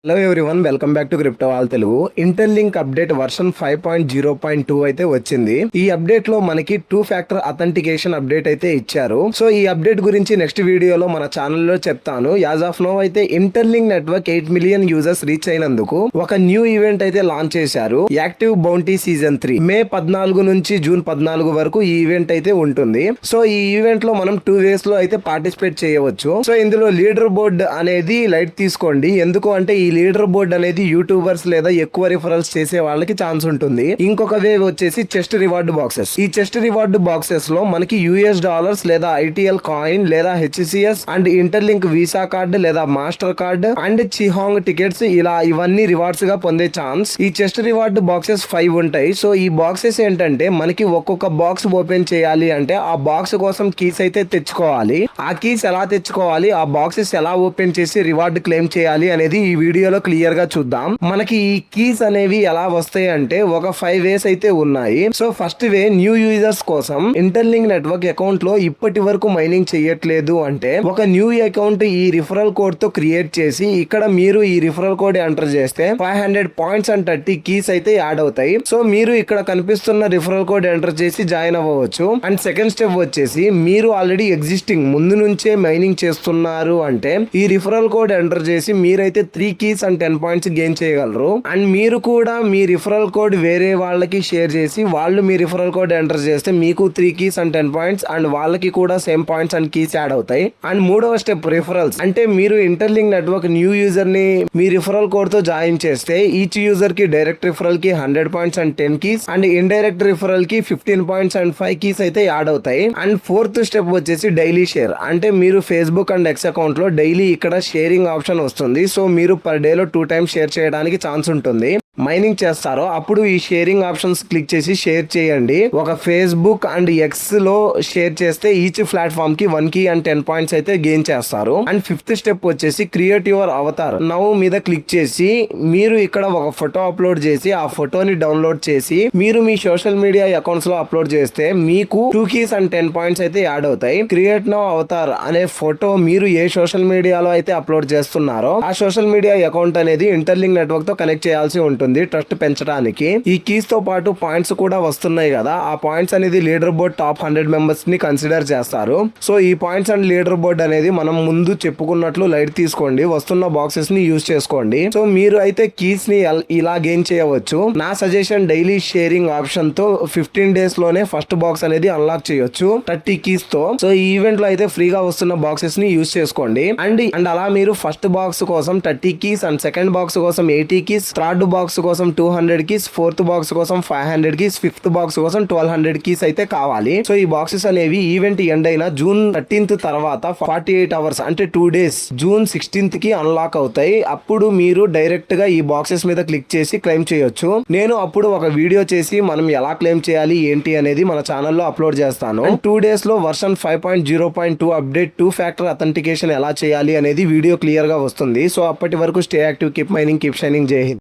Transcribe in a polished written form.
Hello everyone, welcome back to crypto all Telugu. Interlink update version 5.0.2 అయితే వచ్చింది. ఈ update లో మనకి 2 ఫ్యాక్టర్ అథెంటికేషన్ అప్డేట్ అయితే ఇచ్చారు. సో ఈ అప్డేట్ గురించి నెక్స్ట్ వీడియోలో మన ఛానల్లో చెప్తాను. యాజ్ ఆఫ్ నో అయితే interlink network 8 million users reach అయినందుకు ఒక న్యూ ఈవెంట్ అయితే లాంచ్ చేశారు. యాక్టివ్ బౌంటీ సీజన్ 3 మే 14 నుంచి జూన్ 14 వరకు ఈ ఈవెంట్ అయితే ఉంటుంది. సో ఈ ఈవెంట్ లో మనం 2 వేస్ లో అయితే పార్టిసిపేట్ చేయవచ్చు. సో ఇందులో లీడర్ బోర్డ్ అనేది లైట్ తీసుకోండి. ఎందుకు అంటే ఈ లీడర్ బోర్డ్ అనేది యూట్యూబర్స్ లేదా ఎక్కువ రిఫరల్స్ చేసే వాళ్ళకి ఛాన్స్ ఉంటుంది. ఇంకొక వేవ్ వచ్చేసి చెస్ట్ రివార్డ్ బాక్సెస్. ఈ చెస్ట్ రివార్డ్ బాక్సెస్ లో మనకి US$ లేదా ITL కాయిన్ లేదా HCS and interlink visa card లేదా మాస్టర్ కార్డ్ అండ్ చిహాంగ్ టికెట్స్ ఇలా ఇవన్నీ రివార్డ్స్ గా పొందే ఛాన్స్. ఈ చెస్ట్ రివార్డ్ బాక్సెస్ 5 ఉంటాయి. సో ఈ బాక్సెస్ ఏంటంటే మనకి ఒక్కొక్క బాక్స్ ఓపెన్ చేయాలి అంటే ఆ బాక్స్ కోసం కీస్ అయితే తెచ్చుకోవాలి. ఆ కీస్ ఎలా తెచ్చుకోవాలి, ఆ బాక్సెస్ ఎలా ఓపెన్ చేసి రివార్డ్ క్లెయిమ్ చేయాలి అనేది ఈ వీడియోలో క్లియర్ గా చూద్దాం. మనకి ఈ కీస్ అనేవి ఎలా వస్తాయి అంటే ఒక 5 వేస్ అయితే ఉన్నాయి. So first way, new users కోసం ఇంటర్లింక్ నెట్వర్క్ అకౌంట్ లో ఇప్పటి వరకు మైనింగ్ చేయట్లేదు అంటే ఒక న్యూ అకౌంట్ ఈ రిఫరల్ కోడ్ తో క్రియేట్ చేసి ఇక్కడ మీరు ఈ రిఫరల్ కోడ్ ఎంటర్ చేస్తే 500 పాయింట్స్ అండ్ 30 కీస్ అయితే యాడ్ అవుతాయి. సో మీరు ఇక్కడ కనిపిస్తున్న రిఫరల్ కోడ్ ఎంటర్ చేసి జాయిన్ అవ్వవచ్చు. అండ్ సెకండ్ స్టెప్ వచ్చేసి మీరు ఆల్రెడీ ఎగ్జిస్టింగ్ ముందు నుంచే మైనింగ్ చేస్తున్నారు అంటే ఈ రిఫరల్ కోడ్ ఎంటర్ చేసి మీరైతే 3 కీస్ అండ్ 10 పాయింట్స్ గెయిన్ చేయగలరు. అండ్ మీరు కూడా మీ రిఫరల్ కోడ్ వేరే వాళ్ళకి షేర్ చేసి వాళ్ళు మీ రిఫరల్ కోడ్ ఎంటర్ చేస్తే మీకు 3 కీస్ అండ్ 10 పాయింట్స్ అండ్ వాళ్ళకి కూడా same points and keys add అవుతాయి. అండ్ మూడవ స్టెప్ రిఫరల్స్. అంటే మీరు ఇంటర్లింక్ నెట్వర్క్ న్యూ యూజర్ ని మీ రిఫరల్ కోడ్ తో జాయిన్ చేస్తే ఈచ్ యూజర్ కి డైరెక్ట్ రిఫరల్ కి 100 points and 10 keys and indirect referral కి 15 పాయింట్స్ అండ్ 5 కీస్ అయితే యాడ్ అవుతాయి. అండ్ ఫోర్త్ స్టెప్ వచ్చేసి డైలీ షేర్. అంటే మీరు ఫేస్బుక్ అండ్ X అకౌంట్ లో డైలీ ఇక్కడ షేరింగ్ ఆప్షన్ వస్తుంది. సో మీరు పర్ డే లో 2 టైమ్స్ షేర్ చేయడానికి ఛాన్స్ ఉంటుంది. మైనింగ్ చేస్తారో అప్పుడు ఈ షేరింగ్ ఆప్షన్స్ క్లిక్ చేసి షేర్ చేయండి. ఒక ఫేస్బుక్ అండ్ X లో షేర్ చేస్తే ఈచ్ ప్లాట్ఫామ్ కి 1 కీ అండ్ 10 పాయింట్స్ అయితే గెయిన్ చేస్తారు. అండ్ ఫిఫ్త్ స్టెప్ వచ్చేసి క్రియేట్ యువర్ అవతార్ నౌ మీద క్లిక్ చేసి మీరు ఇక్కడ ఒక ఫోటో అప్లోడ్ చేసి ఆ ఫోటోని డౌన్లోడ్ చేసి మీరు మీ సోషల్ మీడియా అకౌంట్స్ లో అప్లోడ్ చేస్తే మీకు 2 కీస్ అండ్ 10 పాయింట్స్ అయితే యాడ్ అవుతాయి. క్రియేట్ నౌ అవతార్ అనే ఫోటో మీరు ఏ సోషల్ మీడియాలో అయితే అప్లోడ్ చేస్తున్నారో ఆ సోషల్ మీడియా అకౌంట్ అనేది ఇంటర్లింక్ నెట్వర్క్ తో కనెక్ట్ చేయాల్సి ఉంటుంది ట్రస్ట్ పెంచడానికి. ఈ కీస్ తో పాటు పాయింట్స్ కూడా వస్తున్నాయి కదా, ఆ పాయింట్స్ అనేది లీడర్ బోర్డ్ టాప్ 100 మెంబర్స్ ని కన్సిడర్ చేస్తారు. సో ఈ పాయింట్స్ అండ్ లీడర్ బోర్డ్ అనేది మనం ముందు చెప్పుకున్నట్లు లైట్ తీసుకోండి, వస్తున్న బాక్సెస్ ని యూజ్ చేసుకోండి. సో మీరు అయితే కీస్ ని ఇలా గెయిన్ చేయవచ్చు. నా సజెషన్ డైలీ షేరింగ్ ఆప్షన్ తో 15 డేస్ లోనే ఫస్ట్ బాక్స్ అనేది అన్లాక్ చేయొచ్చు 30 కీస్ తో. సో ఈ ఈవెంట్ లో అయితే ఫ్రీగా వస్తున్న బాక్సెస్ ని యూజ్ చేసుకోండి. అండ్ అలా మీరు ఫస్ట్ బాక్స్ కోసం 30 కీస్ అండ్ సెకండ్ బాక్స్ కోసం 80 కీస్, థర్డ్ బాక్స్ కోసం 200 కీస్, ఫోర్త్ బాక్స్ కోసం 500 కీస్, ఫిఫ్త్ బాక్స్ కోసం 1200 కీస్ అయితే కావాలి. సో ఈ బాక్సెస్ అనేవి ఈవెంట్ ఎండ్ అయిన జూన్ 13th తర్వాత 48 అవర్స్ అంటే 2 డేస్ జూన్ 16th కి అన్లాక్ అవుతాయి. అప్పుడు మీరు డైరెక్ట్ గా ఈ బాక్సెస్ మీద క్లిక్ చేసి క్లెయిమ్ చేయొచ్చు. నేను అప్పుడు ఒక వీడియో చేసి మనం ఎలా క్లెయిమ్ చేయాలి ఏంటి అనేది మన ఛానల్లో అప్లోడ్ చేస్తాను. 2 డేస్ లో వర్షన్ 5.0.2 అప్డేట్ 2 ఫ్యాక్టర్ అథెంటికేషన్ ఎలా చేయాలి అనేది వీడియో క్లియర్ గా వస్తుంది. సో అప్పటి వరకు stay active, keep mining, keep shining. జై హింద్.